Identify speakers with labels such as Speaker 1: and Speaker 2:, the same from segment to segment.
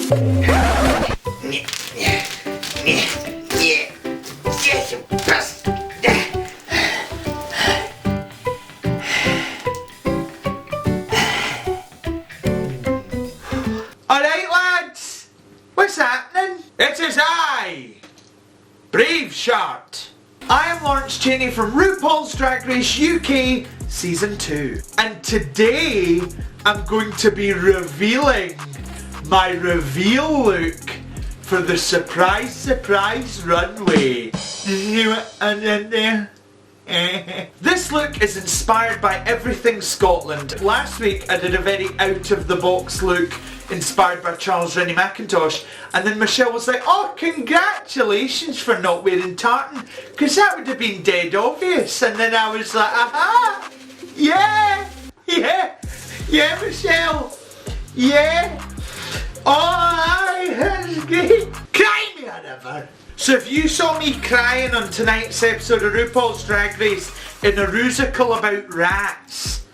Speaker 1: Alright lads, what's happening? It is I, Brave Shark. I am Lawrence Chaney from RuPaul's Drag Race UK Season 2. And today I'm going to be revealing my reveal look for the surprise runway. This look is inspired by everything Scotland. Last week I did a very out of the box look inspired by Charles Rennie Mackintosh, and then Michelle was like, oh, congratulations for not wearing tartan, because that would have been dead obvious. And then I was like, aha, yeah, Michelle, yeah, oh, that's great. Cry me a river. So if you saw me crying on tonight's episode of RuPaul's Drag Race in a Rusical about rats,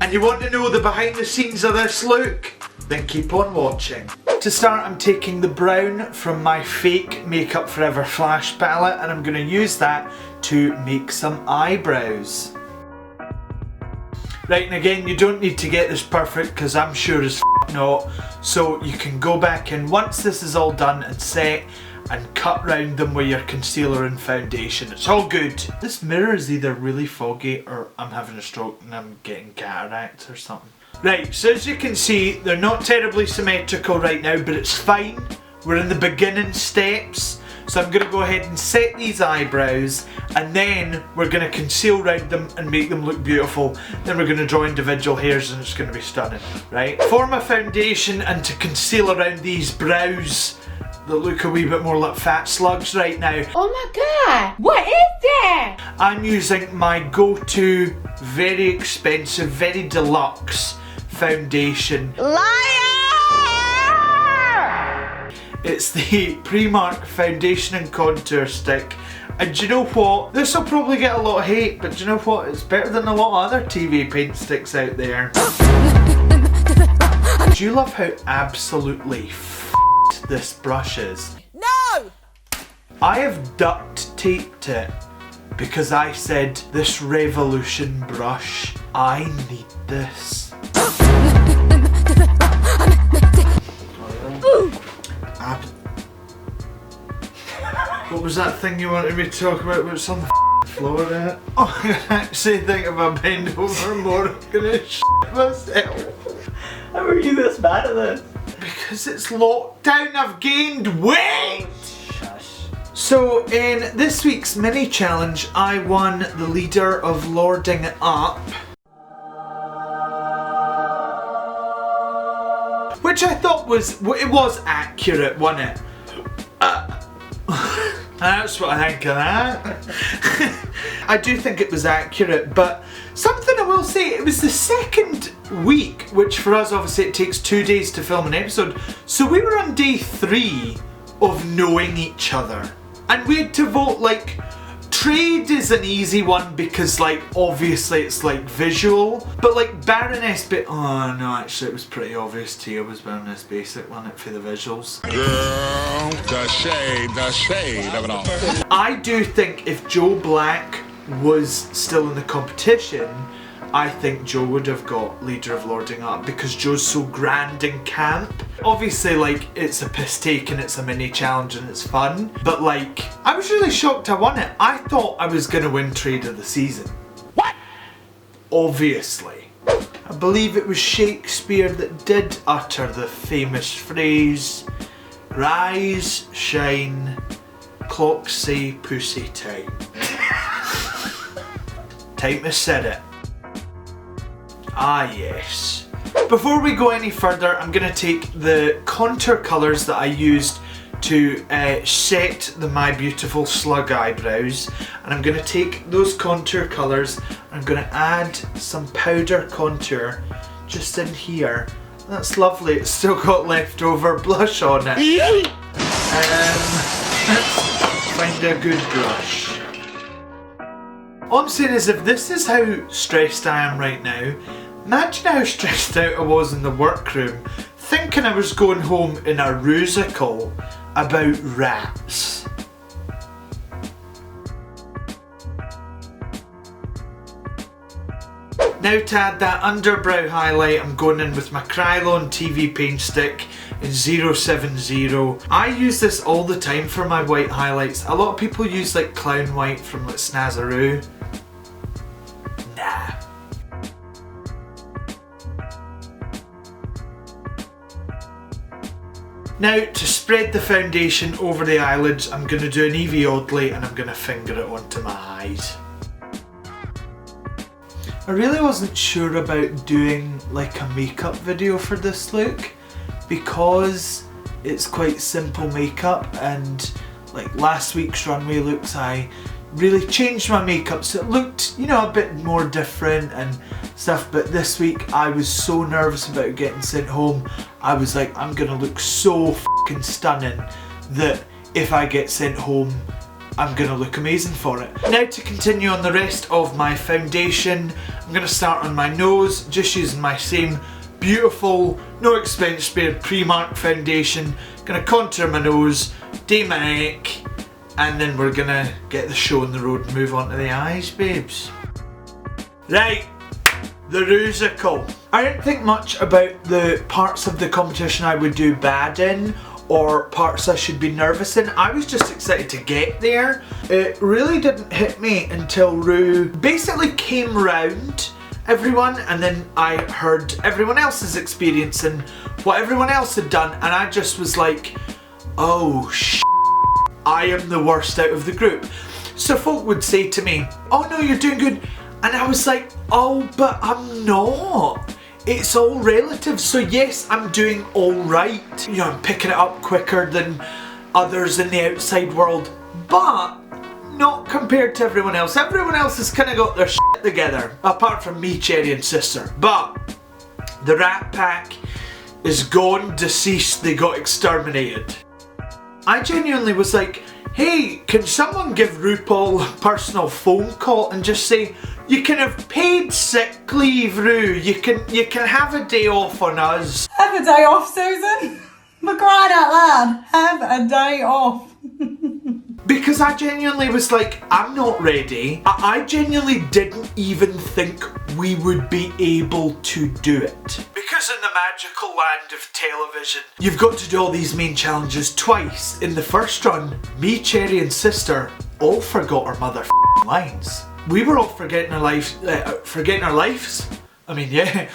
Speaker 1: and you want to know the behind the scenes of this look, then keep on watching. To start, I'm taking the brown from my fake Makeup Forever Flash palette, and I'm going to use that to make some eyebrows. Right, and again, you don't need to get this perfect because I'm sure as not, so you can go back in once this is all done and set and cut round them with your concealer and foundation. It's all good. This mirror is either really foggy or I'm having a stroke and I'm getting cataracts or something. Right, so as you can see, they're not terribly symmetrical right now, but it's fine. We're in the beginning steps. So I'm going to go ahead and set these eyebrows, and then we're going to conceal round them and make them look beautiful. Then we're going to draw individual hairs and it's going to be stunning, right? For my foundation and to conceal around these brows that look a wee bit more like fat slugs right now.
Speaker 2: Oh my god, what is that? I'm
Speaker 1: using my go-to, very expensive, very deluxe foundation.
Speaker 2: Liar!
Speaker 1: It's the Primark Foundation and Contour Stick. And do you know what? This will probably get a lot of hate, but do you know what? It's better than a lot of other TV paint sticks out there. Do you love how absolutely f***ed this brush is?
Speaker 2: No!
Speaker 1: I have duct taped it because I said, this Revolution brush, I need this. What was that thing you wanted me to talk about? What's on the floor there? Oh, I actually think if I bend over more, I'm gonna shit myself.
Speaker 3: How are you this bad at this?
Speaker 1: Because it's locked down, I've gained weight!
Speaker 3: Shush.
Speaker 1: So in this week's mini challenge, I won the leader of Lording It Up, which I thought was accurate, wasn't it? That's what I think of that. I do think it was accurate, but something I will say, it was the second week, which for us obviously it takes 2 days to film an episode, so we were on day 3 of knowing each other. And we had to vote, like, trade is an easy one because, like, obviously it's like visual, but like Baroness oh no, actually it was pretty obvious to you it was Baroness Basic, wasn't it, for the visuals?
Speaker 4: Girl, the shade of it all.
Speaker 1: I do think if Joe Black was still in the competition, I think Joe would have got leader of Lording Up because Joe's so grand and camp. Obviously, like, it's a piss take and it's a mini challenge and it's fun, but like, I was really shocked I won it. I thought I was gonna win trade of the season. What? Obviously. I believe it was Shakespeare that did utter the famous phrase, rise, shine, clocks say pussy time. Time has said it. Ah yes. Before we go any further, I'm going to take the contour colours that I used to set the My Beautiful Slug eyebrows, and I'm going to take those contour colours and I'm going to add some powder contour just in here. That's lovely, it's still got leftover blush on it. Let's find a good brush. All I'm saying is, if this is how stressed I am right now, imagine how stressed out I was in the workroom thinking I was going home in a Rusical about rats. Now to add that underbrow highlight, I'm going in with my Krylon TV paint stick in 070. I use this all the time for my white highlights. A lot of people use like clown white from like Snazaroo. Nah. Now to spread the foundation over the eyelids, I'm going to do an Evie Oddly and I'm going to finger it onto my eyes. I really wasn't sure about doing like a makeup video for this look because it's quite simple makeup, and like last week's runway looks I really changed my makeup so it looked, you know, a bit more different and stuff, but this week I was so nervous about getting sent home. I was like, I'm gonna look so fucking stunning that if I get sent home I'm gonna look amazing for it. Now to continue on the rest of my foundation, I'm gonna start on my nose, just using my same beautiful, no expense spared Primark foundation. Gonna contour my nose, do my neck, and then we're gonna get the show on the road and move on to the eyes, babes. Right, the Rusical. I didn't think much about the parts of the competition I would do bad in, or parts I should be nervous in. I was just excited to get there. It really didn't hit me until Ru basically came round everyone, and then I heard everyone else's experience and what everyone else had done, and I just was like, oh shit, I am the worst out of the group. So folk would say to me, oh no, you're doing good, and I was like, oh but I'm not. It's all relative, so yes, I'm doing alright. You know, I'm picking it up quicker than others in the outside world, but not compared to everyone else. Everyone else has kind of got their shit together, apart from me, Cherry and Sister. But the Rat Pack is gone, deceased, they got exterminated. I genuinely was like, hey, can someone give RuPaul a personal phone call and just say, you can have paid sick leave, Ru. You can have a day off on us.
Speaker 5: Have a day off, Susan. For crying out loud, have a day off.
Speaker 1: Because I genuinely was like, I'm not ready. I genuinely didn't even think we would be able to do it. Because in the magical land of television, you've got to do all these main challenges twice. In the first run, me, Cherry and Sister all forgot our mother lines. We were all forgetting our lives, I mean, yeah.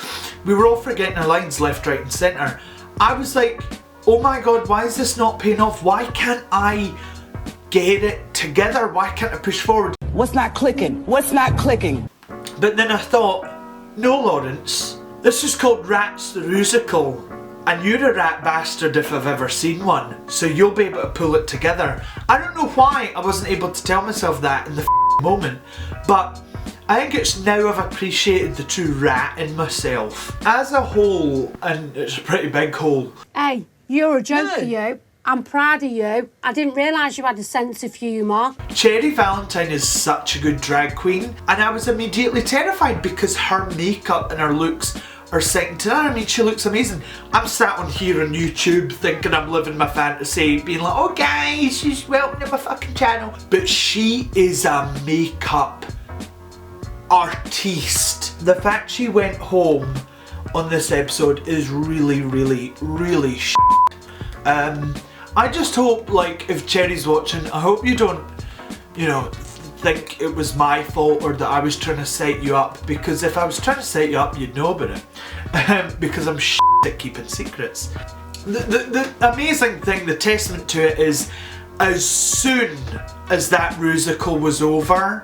Speaker 1: We were all forgetting our lines left, right and centre. I was like, oh my god, why is this not paying off? Why can't I get it together? Why can't I push forward?
Speaker 6: What's not clicking? What's not clicking?
Speaker 1: But then I thought, no Lawrence, this is called Rats the Rusical, and you're a rat bastard if I've ever seen one, so you'll be able to pull it together. I don't know why I wasn't able to tell myself that in the moment, but I think it's now I've appreciated the true rat in myself. As a whole, and it's a pretty big hole.
Speaker 2: Hey, you're a joke, you. I'm proud of you. I didn't realise you had a sense of humour.
Speaker 1: Cherry Valentine is such a good drag queen, and I was immediately terrified because her makeup and her looks are second to none. I mean, she looks amazing. I'm sat on here on YouTube thinking I'm living my fantasy, being like, oh guys, she's welcome to my fucking channel. But she is a makeup artiste. The fact she went home on this episode is really, really, really shit. I just hope, like, if Cherry's watching, I hope you don't, you know, think it was my fault or that I was trying to set you up, because if I was trying to set you up, you'd know about it. Because I'm shit at keeping secrets. The amazing thing, the testament to it is, as soon as that Rusical was over,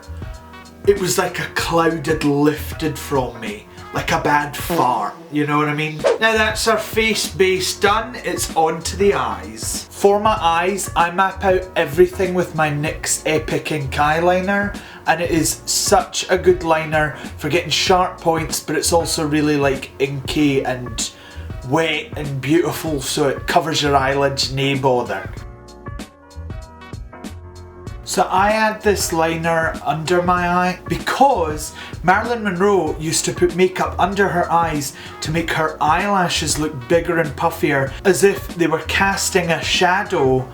Speaker 1: it was like a cloud had lifted from me. Like a bad fart, you know what I mean? Now that's our face base done, it's on to the eyes. For my eyes, I map out everything with my NYX Epic Ink eyeliner, and it is such a good liner for getting sharp points, but it's also really like inky and wet and beautiful, so it covers your eyelids, nae bother. So I had this liner under my eye because Marilyn Monroe used to put makeup under her eyes to make her eyelashes look bigger and puffier, as if they were casting a shadow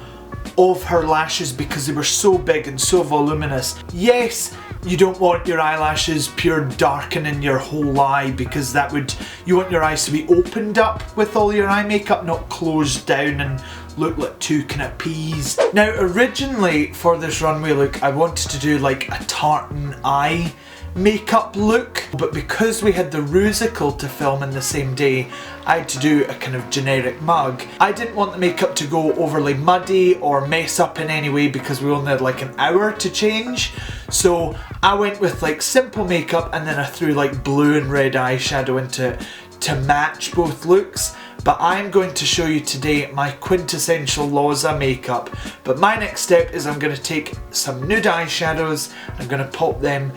Speaker 1: of her lashes because they were so big and so voluminous. Yes, you don't want your eyelashes pure darkening your whole eye, because that would, you want your eyes to be opened up with all your eye makeup, not closed down and look like two kind of peas. Now originally for this runway look I wanted to do like a tartan eye makeup look, but because we had the Rusical to film in the same day, I had to do a kind of generic mug. I didn't want the makeup to go overly muddy or mess up in any way because we only had like an hour to change. So I went with like simple makeup and then I threw like blue and red eyeshadow into it to match both looks. But I'm going to show you today my quintessential Loza makeup. But my next step is I'm going to take some nude eyeshadows, I'm going to pop them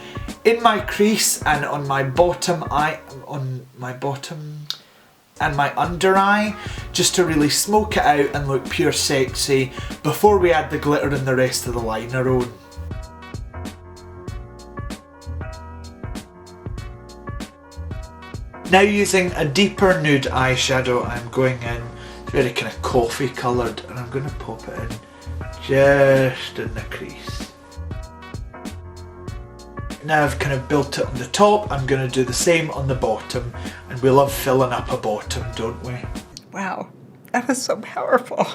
Speaker 1: in my crease and on my bottom eye, and my under eye, just to really smoke it out and look pure sexy before we add the glitter and the rest of the liner on. Now using a deeper nude eyeshadow, I'm going in, it's very kind of coffee coloured, and I'm going to pop it in just in the crease. Now I've kind of built it on the top, I'm going to do the same on the bottom, and we love filling up a bottom, don't we?
Speaker 5: Wow, that is so powerful.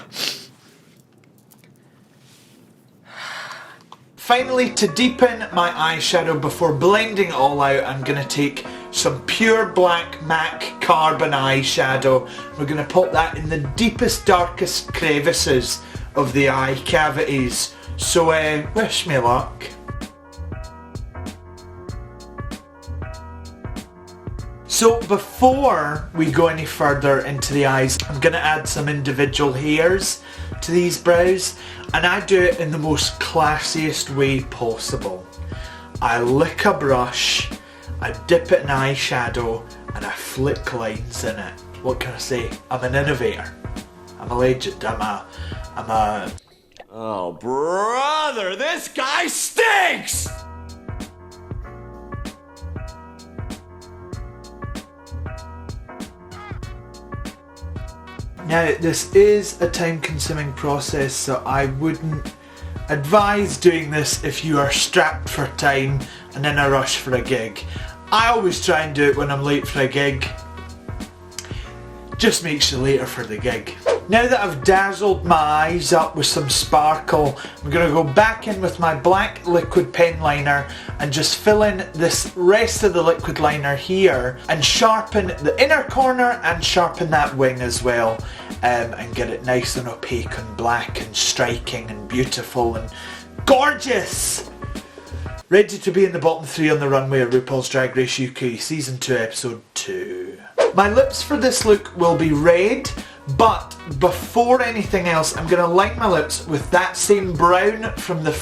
Speaker 1: Finally, to deepen my eyeshadow before blending it all out, I'm going to take some pure black MAC carbon eyeshadow. We're going to pop that in the deepest, darkest crevices of the eye cavities. So wish me luck. So before we go any further into the eyes, I'm going to add some individual hairs to these brows, and I do it in the most classiest way possible. I lick a brush, I dip it in eyeshadow, and I flick lines in it. What can I say? I'm an innovator. I'm a legend. I'm a...
Speaker 3: Oh, brother, this guy stinks!
Speaker 1: Now, this is a time-consuming process, so I wouldn't advise doing this if you are strapped for time and in a rush for a gig. I always try and do it when I'm late for a gig. Just makes you later for the gig. Now that I've dazzled my eyes up with some sparkle, I'm going to go back in with my black liquid pen liner and just fill in this rest of the liquid liner here and sharpen the inner corner and sharpen that wing as well, and get it nice and opaque and black and striking and beautiful and gorgeous. Ready to be in the bottom 3 on the runway of RuPaul's Drag Race UK Season 2 Episode 2. My lips for this look will be red, but before anything else I'm going to line my lips with that same brown from the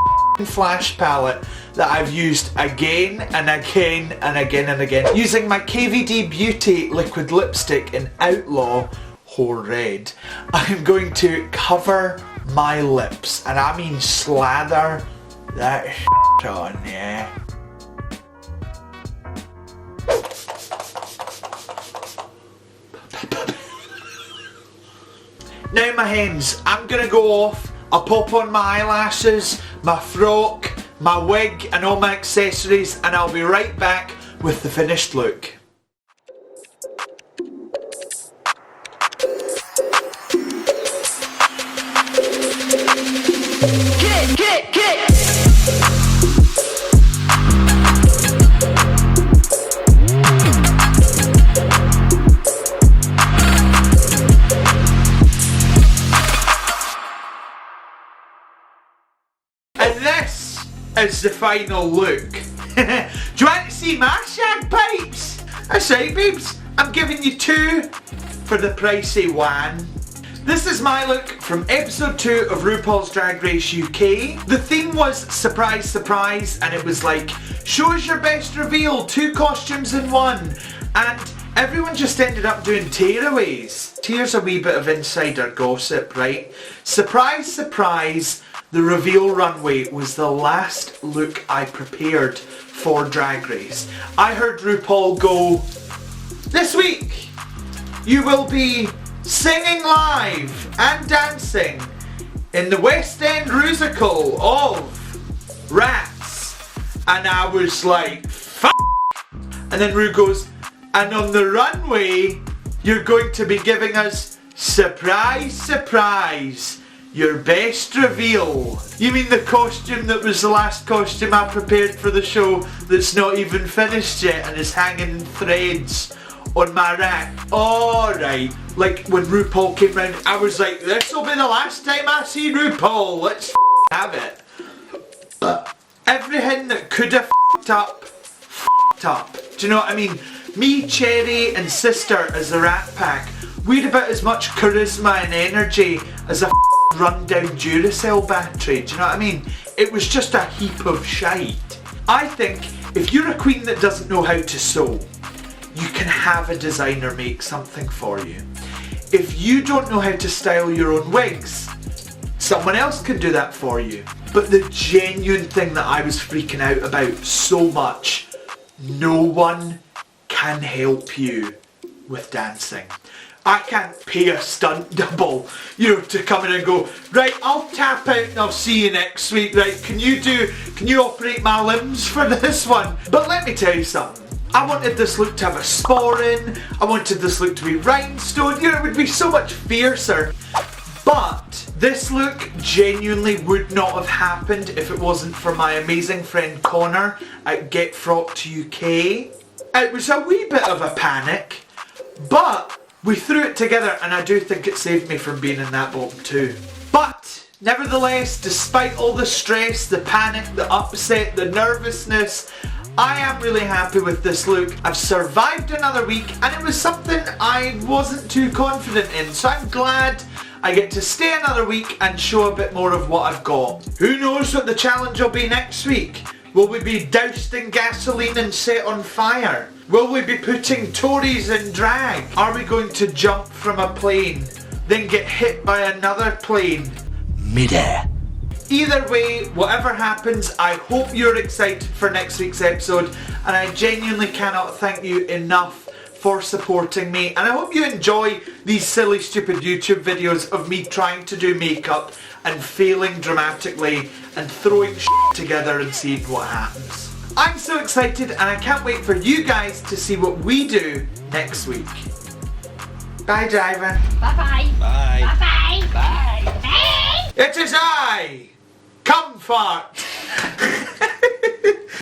Speaker 1: Flash palette that I've used again and again and again and again. Using my KVD Beauty liquid lipstick in Outlaw Whore Red, I'm going to cover my lips, and I mean slather that on, yeah. Now my hands, I'm gonna go off, I'll pop on my eyelashes, my frock, my wig and all my accessories, and I'll be right back with the finished look. Is the final look. Do you want to see my shag pipes? That's right, babes. I'm giving you 2 for the price of 1. This is my look from episode 2 of RuPaul's Drag Race UK. The theme was surprise, surprise, and it was like, show us your best reveal, 2 costumes in 1. And everyone just ended up doing tearaways. Here's a wee bit of insider gossip, right? Surprise, surprise. the reveal runway was the last look I prepared for Drag Race. I heard RuPaul go, "This week you will be singing live and dancing in the West End Rusical of Rats." And I was like, "F***." And then Ru goes, "And on the runway, you're going to be giving us, surprise, surprise, your best reveal." You mean the costume that was the last costume I prepared for the show that's not even finished yet and is hanging in threads on my rack? Alright. Like when RuPaul came round, I was like, this will be the last time I see RuPaul. Let's have it. But everything that could have f***ed up. Do you know what I mean? Me, Cherry and Sister as the Rat Pack, we had about as much charisma and energy as a run-down Duracell battery. Do you know what I mean? It was just a heap of shite. I think if you're a queen that doesn't know how to sew, you can have a designer make something for you. If you don't know how to style your own wigs, someone else can do that for you. But the genuine thing that I was freaking out about so much, no one can help you with dancing. I can't pay a stunt double, you know, to come in and go, "Right, I'll tap out and I'll see you next week, right, can you operate my limbs for this one?" But let me tell you something. I wanted this look to have a sporran, I wanted this look to be rhinestone, you know, it would be so much fiercer. But this look genuinely would not have happened if it wasn't for my amazing friend Connor at Get Frocked UK. It was a wee bit of a panic, but we threw it together and I do think it saved me from being in that bottom too. But nevertheless, despite all the stress, the panic, the upset, the nervousness, I am really happy with this look. I've survived another week and it was something I wasn't too confident in, so I'm glad I get to stay another week and show a bit more of what I've got. Who knows what the challenge will be next week? Will we be doused in gasoline and set on fire? Will we be putting Tories in drag? Are we going to jump from a plane, then get hit by another plane mid-air? Either way, whatever happens, I hope you're excited for next week's episode, and I genuinely cannot thank you enough for supporting me, and I hope you enjoy these silly stupid YouTube videos of me trying to do makeup and failing dramatically and throwing shit together and seeing what happens. I'm so excited and I can't wait for you guys to see what we do next week. Bye, driver.
Speaker 7: Bye-bye.
Speaker 3: Bye.
Speaker 7: Bye-bye. Bye. Bye.
Speaker 1: It is I, Comfort.